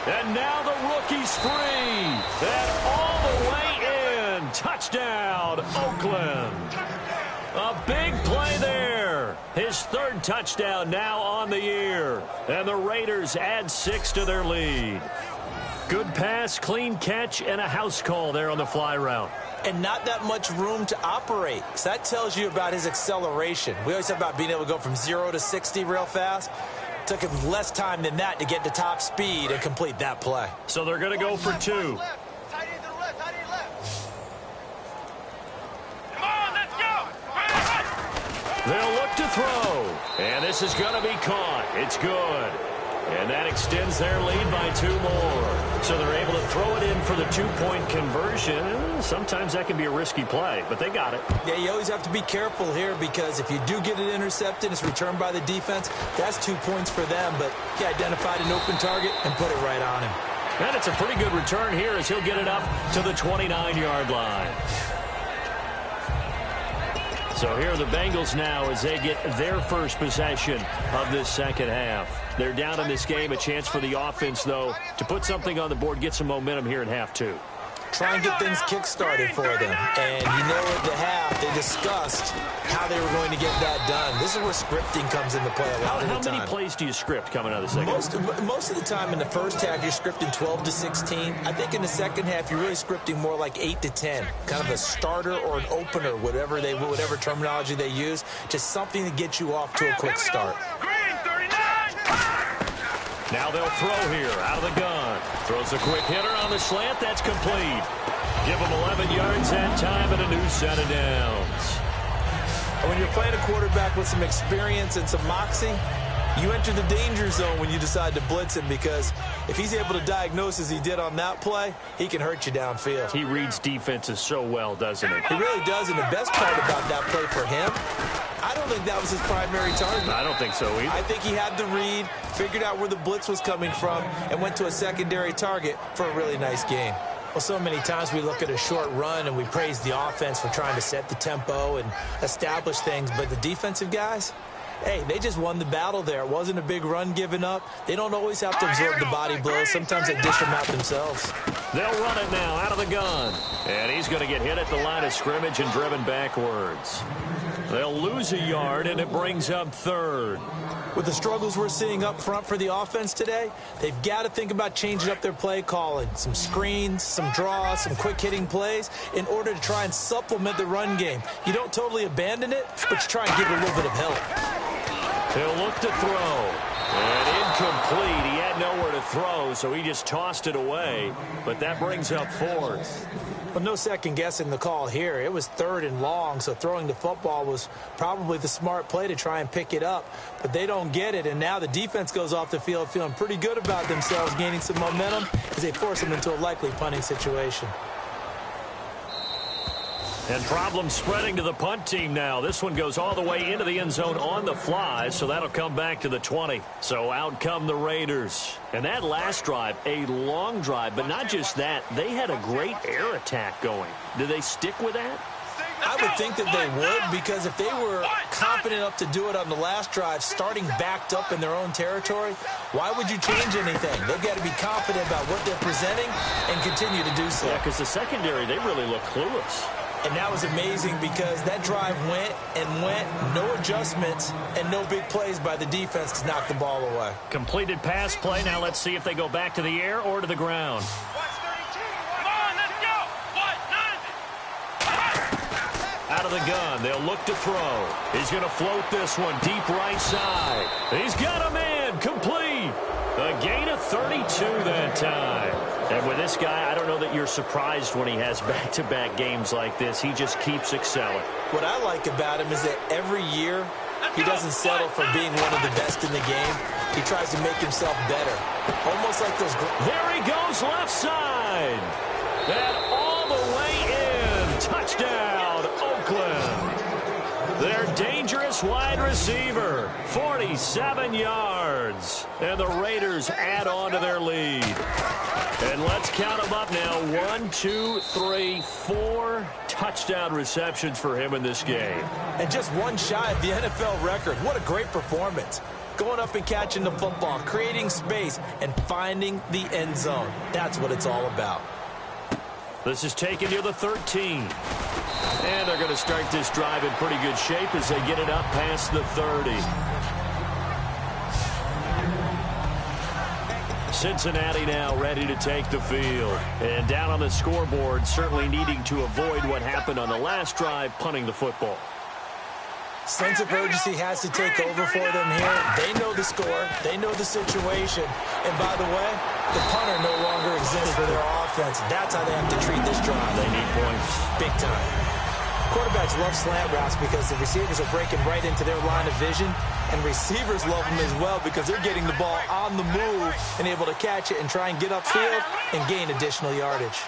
And now the rookie's free. And all the way in. Touchdown, Oakland. A big play there. His third touchdown now on the year. And the Raiders add 6 to their lead. Good pass, clean catch, and a house call there on the fly route. And not that much room to operate. So that tells you about his acceleration. We always talk about being able to go from 0 to 60 real fast. Took him less time than that to get to top speed and complete that play. So they're going to go for 2. They'll look to throw. And this is going to be caught. It's good. And that extends their lead by 2 more. So they're able to throw it in for the 2-point conversion. Sometimes that can be a risky play, but they got it. Yeah, you always have to be careful here because if you do get it intercepted, it's returned by the defense. That's 2 points for them, but he identified an open target and put it right on him. And it's a pretty good return here as he'll get it up to the 29-yard line. So here are the Bengals now as they get their first possession of this second half. They're down in this game. A chance for the offense, though, to put something on the board, get some momentum here in half 2. Try and get things kick-started for them. And you know at the half, they discussed how they were going to get that done. This is where scripting comes into play a lot of the time. How many plays do you script coming out of the second half? Most of the time in the first half, you're scripting 12 to 16. I think in the second half, you're really scripting more like 8 to 10. Kind of a starter or an opener, whatever terminology they use. Just something to get you off to a quick start. Now they'll throw here out of the gun. Throws a quick hitter on the slant. That's complete. Give them 11 yards that time and a new set of downs. When you're playing a quarterback with some experience and some moxie, you enter the danger zone when you decide to blitz him because if he's able to diagnose as he did on that play, he can hurt you downfield. He reads defenses so well, doesn't he? He really does, and the best part about that play for him, I don't think that was his primary target. I don't think so either. I think he had the read, figured out where the blitz was coming from, and went to a secondary target for a really nice game. Well, so many times we look at a short run and we praise the offense for trying to set the tempo and establish things, but the defensive guys, hey, they just won the battle there. It wasn't a big run given up. They don't always have to absorb the body blows. Sometimes they dish them out themselves. They'll run it now out of the gun. And he's going to get hit at the line of scrimmage and driven backwards. They'll lose a yard, and it brings up 3rd. With the struggles we're seeing up front for the offense today, they've got to think about changing up their play calling. Some screens, some draws, some quick-hitting plays in order to try and supplement the run game. You don't totally abandon it, but you try and give it a little bit of help. He'll look to throw. And incomplete. He had nowhere to throw, so he just tossed it away. But that brings up 4th. But no second guessing the call here. It was 3rd and long, so throwing the football was probably the smart play to try and pick it up. But they don't get it, and now the defense goes off the field feeling pretty good about themselves, gaining some momentum as they force them into a likely punting situation. And problems spreading to the punt team now. This one goes all the way into the end zone on the fly, so that'll come back to the 20. So out come the Raiders. And that last drive, a long drive, but not just that. They had a great air attack going. Did they stick with that? I would think that they would, because if they were confident enough to do it on the last drive, starting backed up in their own territory, why would you change anything? They've got to be confident about what they're presenting and continue to do so. Yeah, because the secondary, they really look clueless. And that was amazing because that drive went and went, no adjustments, and no big plays by the defense to knock the ball away. Completed pass play. Now let's see if they go back to the air or to the ground. Out of the gun, they'll look to throw. He's going to float this one deep right side. He's got a man, complete. A gain of 32 that time. And with this guy, I don't know that you're surprised when he has back-to-back games like this. He just keeps excelling. What I like about him is that every year he doesn't settle for being one of the best in the game. He tries to make himself better. Almost like those... There he goes, left side. And all the way in. Touchdown, Oakland. Their dangerous wide receiver, 47 yards. And the Raiders add on to their lead. And let's count them up now. 1, 2, 3, 4 touchdown receptions for him in this game. And just one shy of the NFL record. What a great performance. Going up and catching the football, creating space, and finding the end zone. That's what it's all about. This is taken near the 13. And they're going to start this drive in pretty good shape as they get it up past the 30. Cincinnati now ready to take the field. And down on the scoreboard, certainly needing to avoid what happened on the last drive, punting the football. Sense of urgency has to take over for them here. They know the score. They know the situation. And by the way, the punter no longer exists for their offense. That's how they have to treat this drive. They need points. Big time. Quarterbacks love slant routes because the receivers are breaking right into their line of vision, and receivers love them as well because they're getting the ball on the move and able to catch it and try and get upfield and gain additional yardage.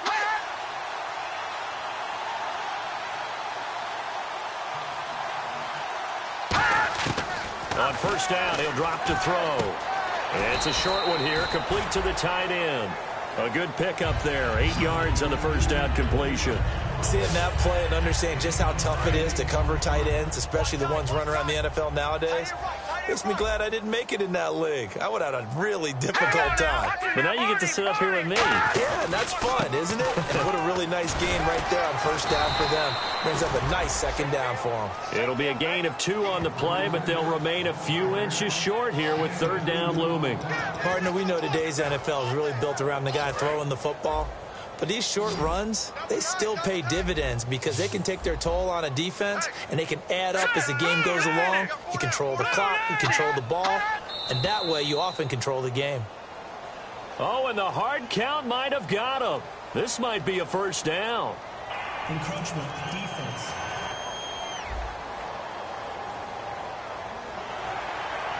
On first down, he'll drop to throw. It's a short one here, complete to the tight end. A good pickup there, 8 yards on the first down completion. Seeing that play and understanding just how tough it is to cover tight ends, especially the ones running around the NFL nowadays, makes me glad I didn't make it in that league. I would have had a really difficult time. But now you get to sit up here with me. Yeah, and that's fun, isn't it? And what a really nice gain right there on first down for them. Brings up a nice second down for them. It'll be a gain of 2 on the play, but they'll remain a few inches short here with third down looming. Partner, we know today's NFL is really built around the guy throwing the football. But these short runs, they still pay dividends because they can take their toll on a defense and they can add up as the game goes along. You control the clock, you control the ball, and that way you often control the game. Oh, and the hard count might have got him. This might be a first down. Encroachment, defense.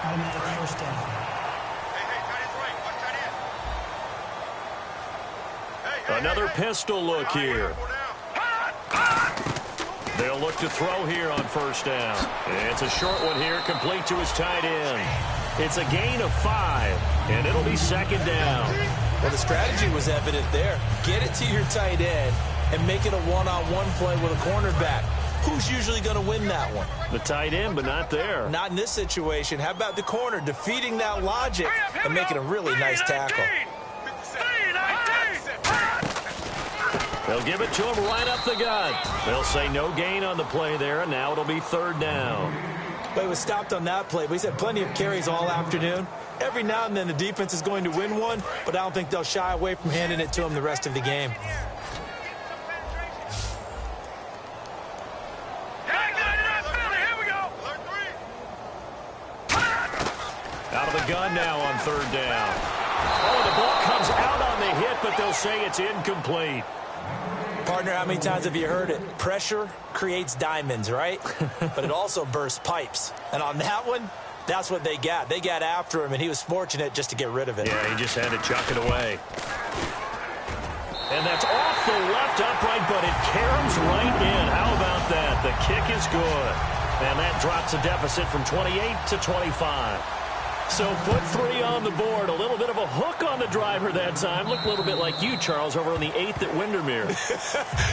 Automatic first down. Another pistol look here. They'll look to throw here on first down. It's a short one here, complete to his tight end. It's a gain of 5, and it'll be second down. Well, the strategy was evident there. Get it to your tight end and make it a one-on-one play with a cornerback. Who's usually going to win that one? The tight end, but not there. Not in this situation. How about the corner defeating that logic and making a really nice tackle? They'll give it to him right up the gut. They'll say no gain on the play there, and now it'll be third down. But he was stopped on that play. But he's had plenty of carries all afternoon. Every now and then the defense is going to win one, but I don't think they'll shy away from handing it to him the rest of the game. Out of the gun now on third down. Oh, the ball comes out on the hit, but they'll say it's incomplete. Partner, how many times have you heard it? Pressure creates diamonds, right? But it also bursts pipes. And on that one, that's what they got. They got after him, and he was fortunate just to get rid of it. Yeah, he just had to chuck it away. And that's off the left upright, but it caroms right in. How about that? The kick is good. And that drops a deficit from 28 to 25. So put 3 on the board. A little bit of a hook on the driver that time. Looked a little bit like you, Charles, over on the 8th at Windermere.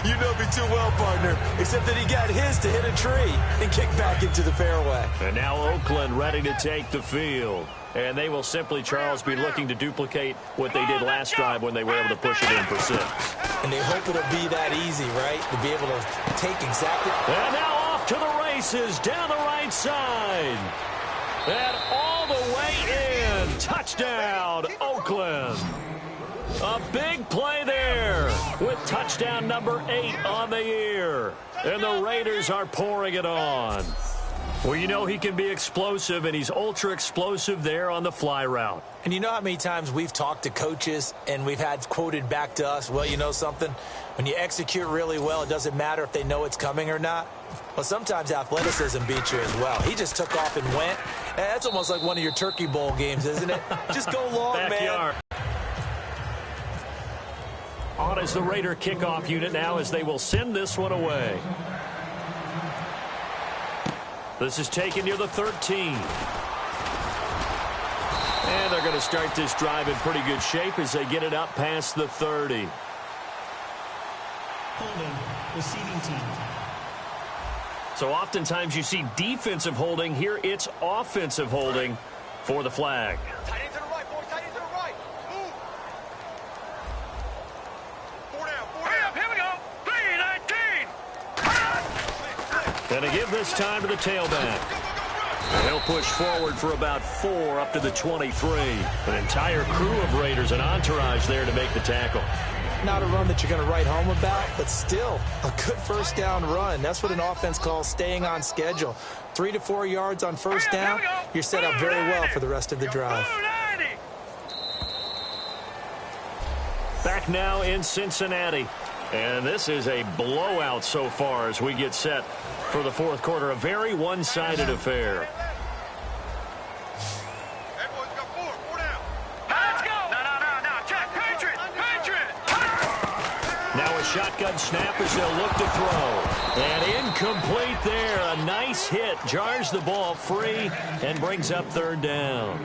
You know me too well, partner. Except that he got his to hit a tree and kick back into the fairway. And now Oakland ready to take the field. And they will simply, Charles, be looking to duplicate what they did last drive when they were able to push it in for 6. And they hope it'll be that easy, right? To be able to take exactly... And now off to the races down the right side. And all the way in. Touchdown, Oakland. A big play there with touchdown number 8 on the year. And the Raiders are pouring it on. Well, you know he can be explosive, and he's ultra-explosive there on the fly route. And you know how many times we've talked to coaches and we've had quoted back to us, well, you know something? When you execute really well, it doesn't matter if they know it's coming or not. Well, sometimes athleticism beats you as well. He just took off and went. That's almost like one of your Turkey Bowl games, isn't it? Just go long, Backyard. man. On is the Raider kickoff unit now as they will send this one away. This is taken near the 13. And they're going to start this drive in pretty good shape as they get it up past the 30. Holding, receiving team. So oftentimes you see defensive holding. Here it's offensive holding for the flag. Tight end to the right, boy. Tight end to the right. Move. 4 down. Here we go. 3-19. Going to give this time to the tailback. He'll push forward for about 4 up to the 23. An entire crew of Raiders, an entourage there to make the tackle. Not a run that you're going to write home about, but still a good first down run. That's what an offense calls staying on schedule. 3 to 4 yards on first down, you're set up very well for the rest of the drive. Back now in Cincinnati. And this is a blowout so far as we get set for the fourth quarter. A very one-sided affair. Hey, boys, got four down. Let's go. No. Check. Patriot. Now a shotgun snap as they'll look to throw. And incomplete there. A nice hit. Jars the ball free and brings up third down.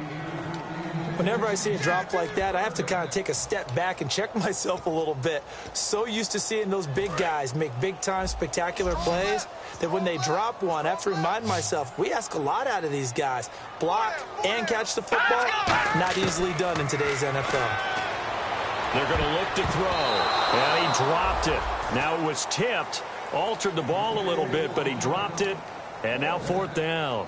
Whenever I see a drop like that, I have to kind of take a step back and check myself a little bit. So used to seeing those big guys make big-time spectacular plays that when they drop one, I have to remind myself, we ask a lot out of these guys. Block and catch the football, not easily done in today's NFL. They're going to look to throw. And he dropped it. Now it was tipped, altered the ball a little bit, but he dropped it. And now fourth down.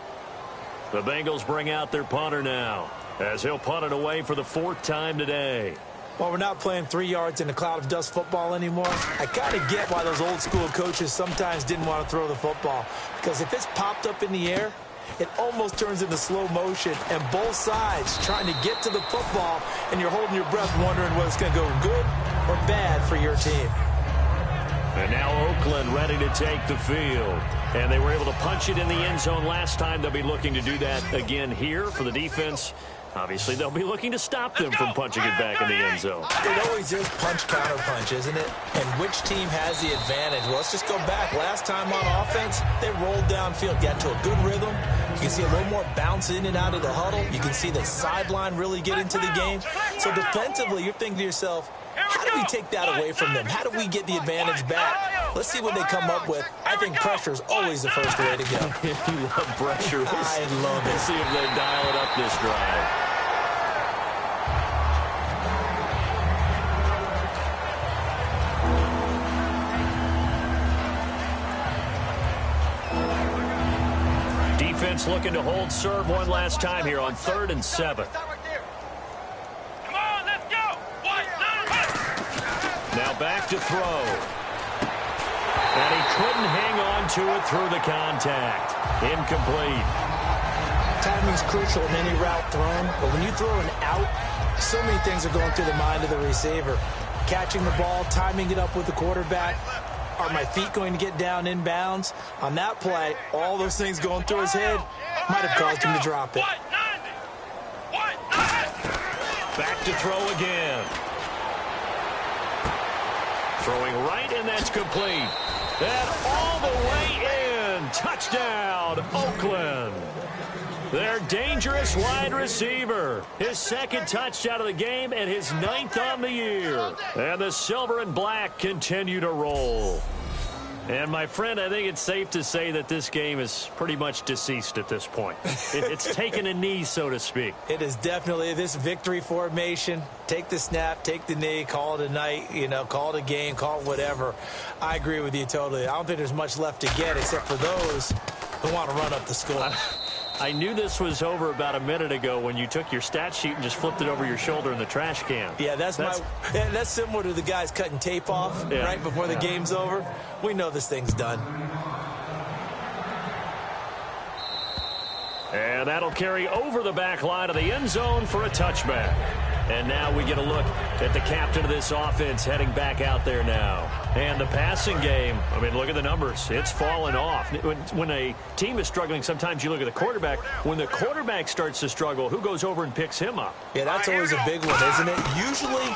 The Bengals bring out their punter now, as he'll punt it away for the fourth time today. Well, we're not playing 3 yards in a cloud of dust football anymore. I kind of get why those old school coaches sometimes didn't want to throw the football. Because if it's popped up in the air, it almost turns into slow motion. And both sides trying to get to the football, and you're holding your breath wondering whether it's going to go good or bad for your team. And now Oakland ready to take the field. And they were able to punch it in the end zone last time. They'll be looking to do that again here for the defense. Obviously, they'll be looking to stop them from punching it back in the end zone. It always is punch-counter-punch, isn't it? And which team has the advantage? Well, let's just go back. Last time on offense, they rolled downfield, got to a good rhythm. You can see a little more bounce in and out of the huddle. You can see the sideline really get into the game. So defensively, you're thinking to yourself, how do we take that away from them? How do we get the advantage back? Let's see what they come up with. I think pressure is always the first way to go. If you love pressure, I love it. Let's see if they dial it up this drive. Defense looking to hold serve one last time here on 3rd and 7. Come on, let's go. Now back to throw. And he couldn't hang on to it through the contact. Incomplete. Timing's crucial in any route thrown, but when you throw an out, so many things are going through the mind of the receiver. Catching the ball, timing it up with the quarterback. Are my feet going to get down inbounds? On that play, all those things going through his head might have caused him to drop it. Back to throw again. Throwing right, and that's complete. And all the way in. Touchdown, Oakland. Their dangerous wide receiver. His second touchdown of the game and his 9th on the year. And the silver and black continue to roll. And, my friend, I think it's safe to say that this game is pretty much deceased at this point. It's taken a knee, so to speak. It is definitely this victory formation. Take the snap, take the knee, call it a night, call it a game, call it whatever. I agree with you totally. I don't think there's much left to get except for those who want to run up the score. I knew this was over about a minute ago when you took your stat sheet and just flipped it over your shoulder in the trash can. Yeah, that's similar to the guys cutting tape off right before the game's over. We know this thing's done. And that'll carry over the back line of the end zone for a touchback. And now we get a look at the captain of this offense heading back out there now. And the passing game, I mean, look at the numbers. It's fallen off. When a team is struggling, sometimes you look at the quarterback. When the quarterback starts to struggle, who goes over and picks him up? Yeah, that's always a big one, isn't it? Usually,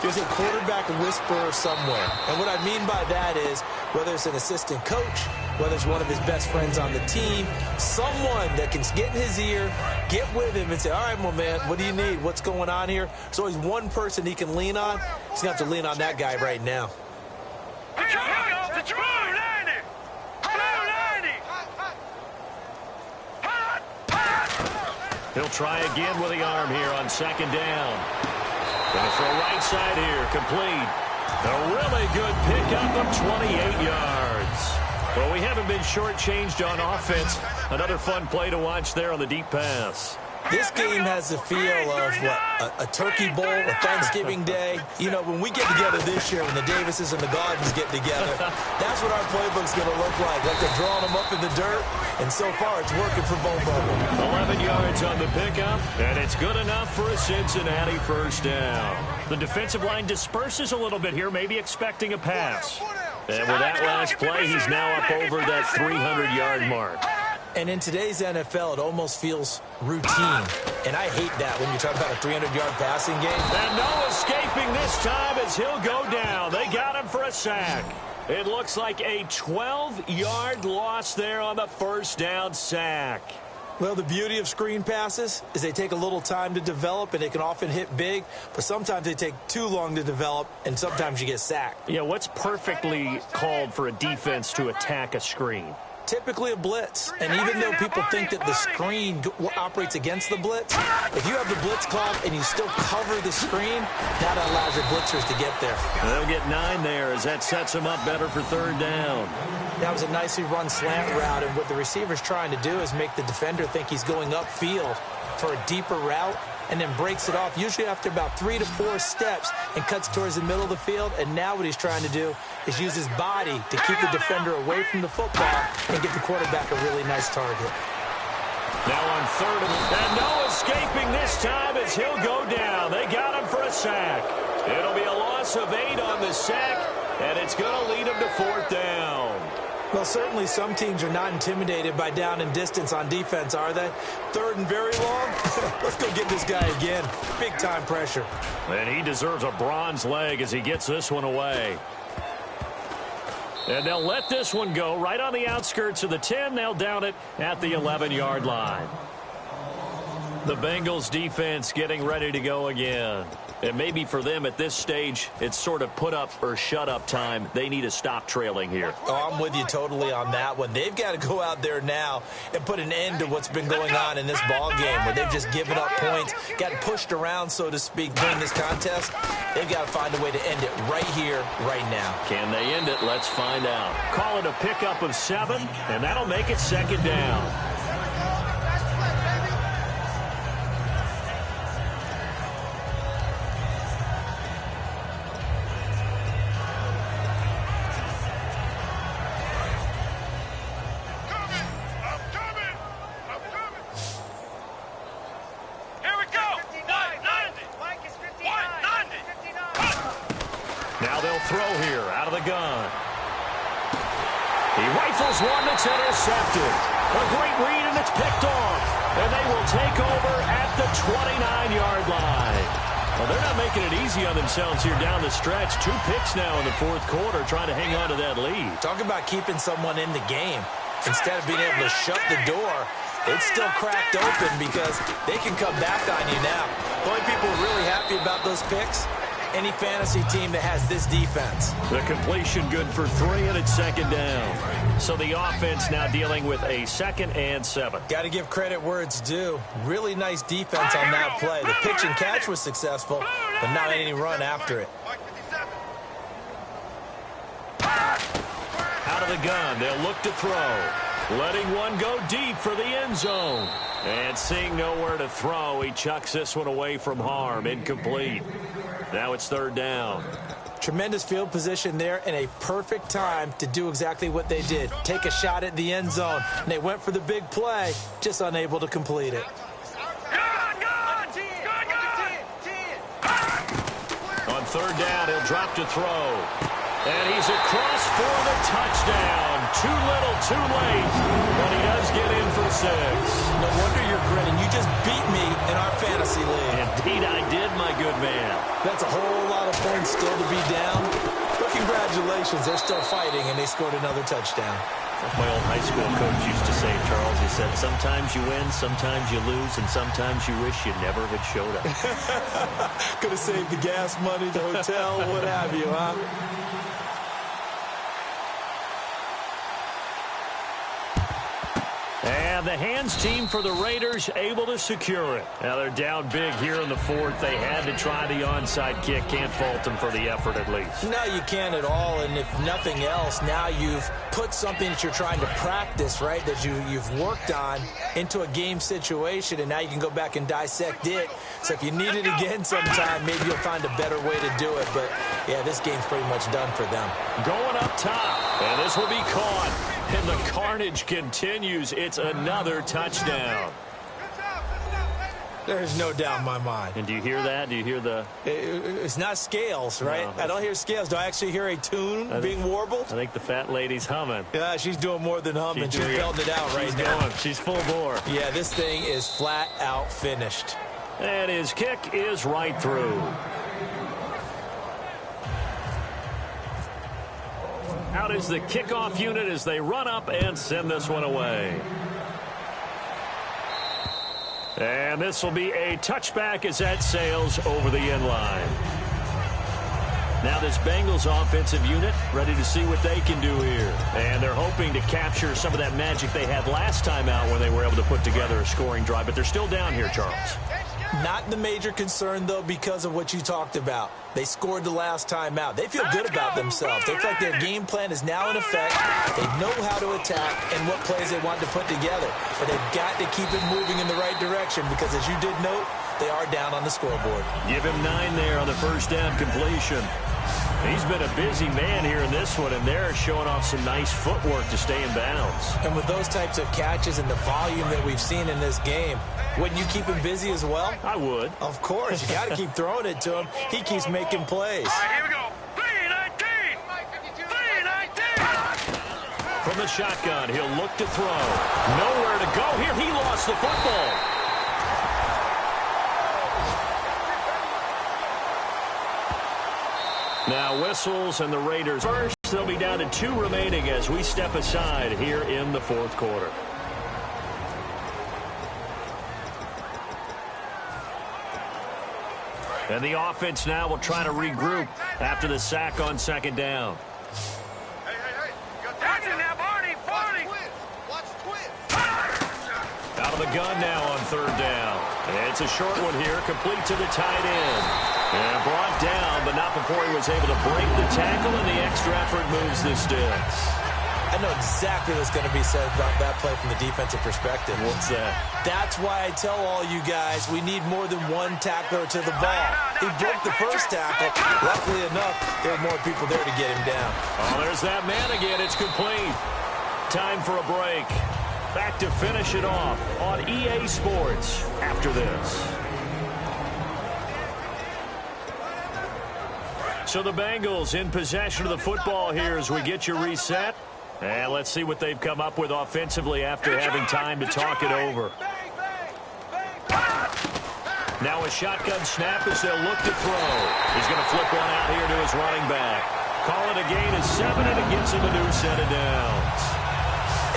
there's a quarterback whisperer somewhere. And what I mean by that is, whether it's an assistant coach, whether it's one of his best friends on the team, someone that can get in his ear, get with him and say, all right, my man, what do you need? What's going on here? There's always one person he can lean on. He's going to have to lean on that guy right now. He'll try again with the arm here on 2nd down. Going to throw right side here, complete. A really good pickup of 28 yards. Well, we haven't been shortchanged on offense. Another fun play to watch there on the deep pass. This game has the feel of, a Turkey Bowl, a Thanksgiving Day. You know, when we get together this year, when the Davises and the Gardens get together, that's what our playbook's going to look like they're drawing them up in the dirt, and so far it's working for both of them. 11 yards on the pickup, and it's good enough for a Cincinnati first down. The defensive line disperses a little bit here, maybe expecting a pass. And with that last play, he's now up over that 300-yard mark. And in today's NFL, it almost feels routine. And I hate that when you talk about a 300-yard passing game. And no escaping this time as he'll go down. They got him for a sack. It looks like a 12-yard loss there on the first down sack. Well, the beauty of screen passes is they take a little time to develop, and they can often hit big, but sometimes they take too long to develop, and sometimes you get sacked. Yeah, what's perfectly called for a defense to attack a screen? Typically a blitz, and even though people think that the screen operates against the blitz, if you have the blitz clock and you still cover the screen, that allows your blitzers to get there. They'll get 9 there as that sets them up better for third down. That was a nicely run slant route, and what the receiver's trying to do is make the defender think he's going upfield for a deeper route, and then breaks it off, usually after about 3 to 4 steps, and cuts towards the middle of the field. And now what he's trying to do is use his body to keep the defender away from the football and give the quarterback a really nice target. Now on third, and no escaping this time as he'll go down. They got him for a sack. It'll be a loss of 8 on the sack, and it's going to lead him to fourth down. Well, certainly some teams are not intimidated by down and distance on defense, are they? Third and very long? Let's go get this guy again. Big-time pressure. And he deserves a bronze leg as he gets this one away. And they'll let this one go right on the outskirts of the 10. They'll down it at the 11-yard line. The Bengals defense getting ready to go again. And maybe for them at this stage, it's sort of put up or shut up time. They need to stop trailing here. Oh, I'm with you totally on that one. They've got to go out there now and put an end to what's been going on in this ball game where they've just given up points, gotten pushed around, so to speak, during this contest. They've got to find a way to end it right here, right now. Can they end it? Let's find out. Call it a pickup of 7, and that'll make it second down. Throw here out of the gun. He rifles one that's intercepted. A great read, and it's picked off. And they will take over at the 29-yard line. Well, they're not making it easy on themselves here down the stretch. 2 picks now in the fourth quarter, trying to hang on to that lead. Talk about keeping someone in the game. Instead of being able to shut the door, it's still cracked open because they can come back on you now. The only people really happy about those picks, any fantasy team that has this defense. The completion good for 3, and it's second down. So the offense now dealing with a 2nd and 7. Got to give credit where it's due. Really nice defense on that play. The pitch and catch was successful, but not any run after it. Out of the gun, they'll look to throw. Letting one go deep for the end zone. And seeing nowhere to throw, he chucks this one away from harm. Incomplete. Now it's third down. Tremendous field position there and a perfect time to do exactly what they did. Take a shot at the end zone. And they went for the big play, just unable to complete it. On third down, he'll drop to throw. And he's across for the touchdown. Too little, too late. But he does get in for 6. No wonder you're grinning. You just beat me in our fantasy league. Indeed I did, my good man. That's a whole lot of points still to be down. But congratulations, they're still fighting, and they scored another touchdown. Like my old high school coach used to say, Charles, he said, sometimes you win, sometimes you lose, and sometimes you wish you never had showed up. Could have saved the gas money, the hotel, what have you, huh? And And the hands team for the Raiders able to secure it. Now they're down big here in the fourth. They had to try the onside kick. Can't fault them for the effort at least. No, you can't at all. And if nothing else, now you've put something that you're trying to practice, right, that you've worked on into a game situation, and now you can go back and dissect it. So if you need it again sometime, maybe you'll find a better way to do it. But, yeah, this game's pretty much done for them. Going up top, and this will be caught. And the carnage continues. It's another touchdown. There's no doubt in my mind. And do you hear that? Do you hear the... It's not scales, right? No, I don't hear scales. Do I actually hear a tune being warbled? I think the fat lady's humming. Yeah, she's doing more than humming. She's belting it out right now. Going. She's full bore. Yeah, this thing is flat out finished. And his kick is right through. Out is the kickoff unit as they run up and send this one away. And this will be a touchback as that sails over the end line. Now this Bengals offensive unit ready to see what they can do here. And they're hoping to capture some of that magic they had last time out when they were able to put together a scoring drive. But they're still down here, Charles. Not the major concern, though, because of what you talked about. They scored the last time out. They feel good about themselves. They feel like their game plan is now in effect. They know how to attack and what plays they want to put together. But they've got to keep it moving in the right direction because, as you did note, they are down on the scoreboard. Give him 9 there on the first down completion. He's been a busy man here in this one, and they're showing off some nice footwork to stay in bounds. And with those types of catches and the volume that we've seen in this game, wouldn't you keep him busy as well? I would. Of course. You got to keep throwing it to him. He keeps making plays. All right, here we go. 3-19. 3-19. From the shotgun, he'll look to throw. Nowhere to go here. He lost the football. Now whistles and the Raiders first. They'll be down to 2 remaining as we step aside here in the fourth quarter. And the offense now will try to regroup after the sack on second down. Hey. Watch it now, Barney. Watch twist. Out of the gun now on third down. And it's a short one here, complete to the tight end. And brought down, but not before he was able to break the tackle, and the extra effort moves the sticks. I know exactly what's going to be said about that play from the defensive perspective. What's that? That's why I tell all you guys we need more than one tackler to the ball. He broke the first tackle. Luckily enough, there were more people there to get him down. Oh, there's that man again. It's complete. Time for a break. Back to finish it off on EA Sports after this. So the Bengals in possession of the football here as we get you reset. And let's see what they've come up with offensively after having time to talk it over. Now a shotgun snap as they'll look to throw. He's going to flip one out here to his running back. Call it a gain of 7, and it gives him a new set of downs.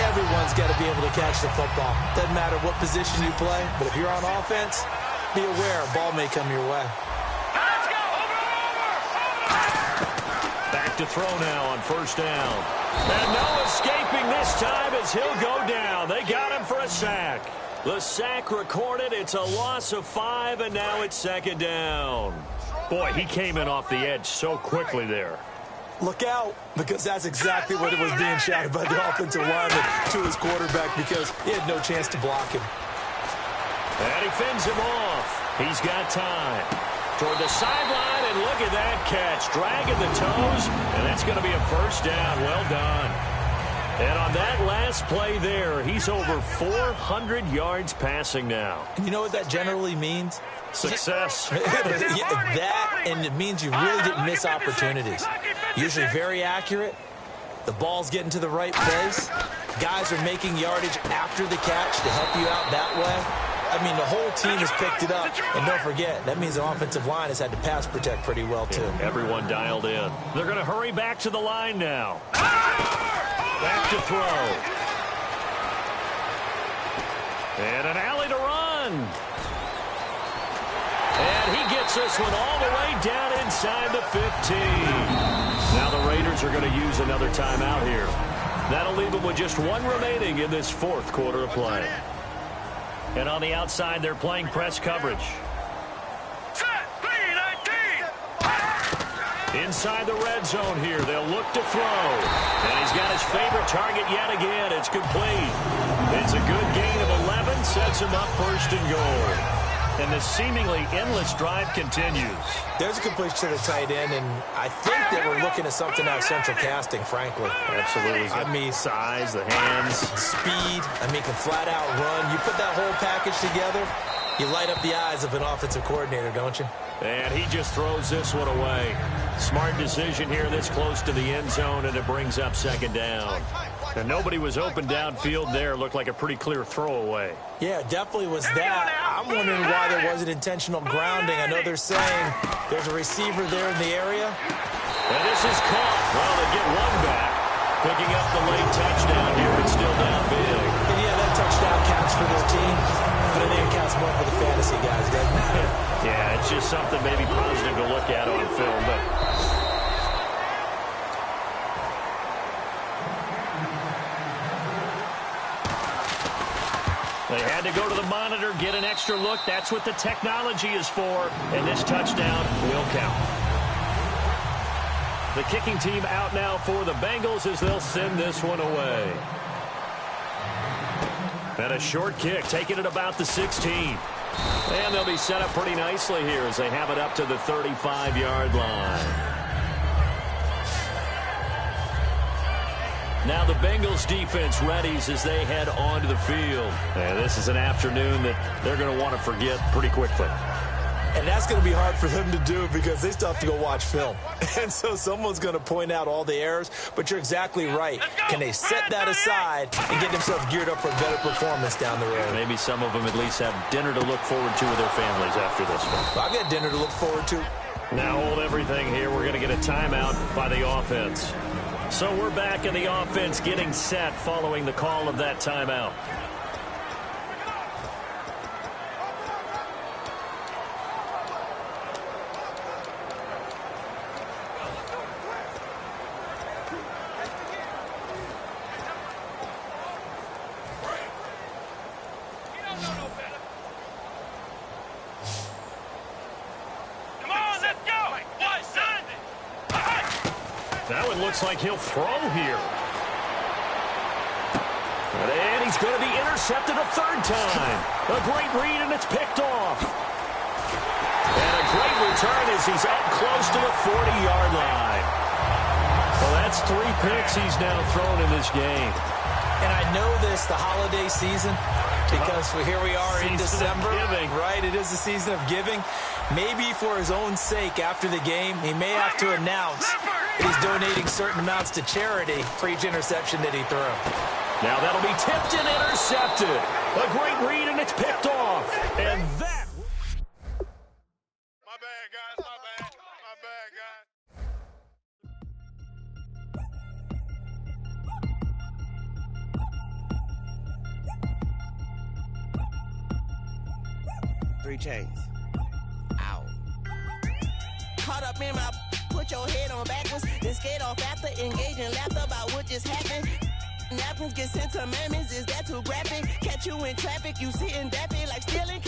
Everyone's got to be able to catch the football. Doesn't matter what position you play, but if you're on offense, be aware a ball may come your way. Back to throw now on first down. And no escaping this time as he'll go down. They got him for a sack. The sack recorded. It's a loss of 5, and now it's second down. Boy, he came in off the edge so quickly there. Look out, because that's exactly what it was being shouted by the offensive lineman to his quarterback because he had no chance to block him. And he fends him off. He's got time. Toward the sideline, and look at that catch. Dragging the toes, and that's going to be a first down. Well done. And on that last play there, he's over 400 yards passing now. You know what that generally means? Success. That, and it means you really didn't miss opportunities. Usually very accurate. The ball's getting to the right place. Guys are making yardage after the catch to help you out that way. I mean, the whole team has picked it up. And don't forget, that means the offensive line has had to pass protect pretty well, too. Yeah, everyone dialed in. They're going to hurry back to the line now. Back to throw. And an alley to run. And he gets this one all the way down inside the 15. Now the Raiders are going to use another timeout here. That'll leave them with just one remaining in this fourth quarter of play. And on the outside, they're playing press coverage. Inside the red zone here, they'll look to throw. And he's got his favorite target yet again. It's complete. It's a good gain of 11, sets him up first and goal. And the seemingly endless drive continues. There's a completion to the tight end, and I think that we're looking at something out of central casting, frankly. Absolutely. I mean, size, the hands. Speed. I mean, can flat out run. You put that whole package together, you light up the eyes of an offensive coordinator, don't you? And he just throws this one away. Smart decision here this close to the end zone, and it brings up second down. And nobody was open downfield there. Looked like a pretty clear throwaway. Yeah, definitely was that. I'm wondering why there wasn't intentional grounding. I know they're saying there's a receiver there in the area. And this is caught. Well, they get one back. Picking up the late touchdown here, but still down big. And yeah, that touchdown counts for this team, but I think it counts more for the fantasy guys, doesn't it? Yeah, it's just something maybe positive to look at on film, but they had to go to the monitor, get an extra look. That's what the technology is for, and this touchdown will count. The kicking team out now for the Bengals as they'll send this one away. And a short kick, taking it about the 16. And they'll be set up pretty nicely here as they have it up to the 35-yard line. Now the Bengals defense readies as they head onto the field. And this is an afternoon that they're going to want to forget pretty quickly. And that's going to be hard for them to do because they still have to go watch film. And so someone's going to point out all the errors. But you're exactly right. Can they set that aside and get themselves geared up for a better performance down the road? Maybe some of them at least have dinner to look forward to with their families after this one. Well, I've got dinner to look forward to. Now hold everything here. We're going to get a timeout by the offense. So we're back in the offense getting set following the call of that timeout. Now it looks like he'll throw here. And he's going to be intercepted a third time. A great read, and it's picked off. And a great return as he's up close to the 40-yard line. Well, that's 3 picks he's now thrown in this game. And I know this, the holiday season, because here we are in December. Right, it is the season of giving. Maybe for his own sake after the game, he may have to announce that he's donating certain amounts to charity for each interception that he threw. Now that'll be tipped and intercepted. A great read, and it's picked off. And that... My bad, guys. My bad. My bad, guys. 3 chains. Ow. Caught up in my... Put your head on backwards. Then skate off after engaging laughter about what just happened. Napkins get sent to mammies. Is that too graphic? Catch you in traffic. You sitting dappy like stealing...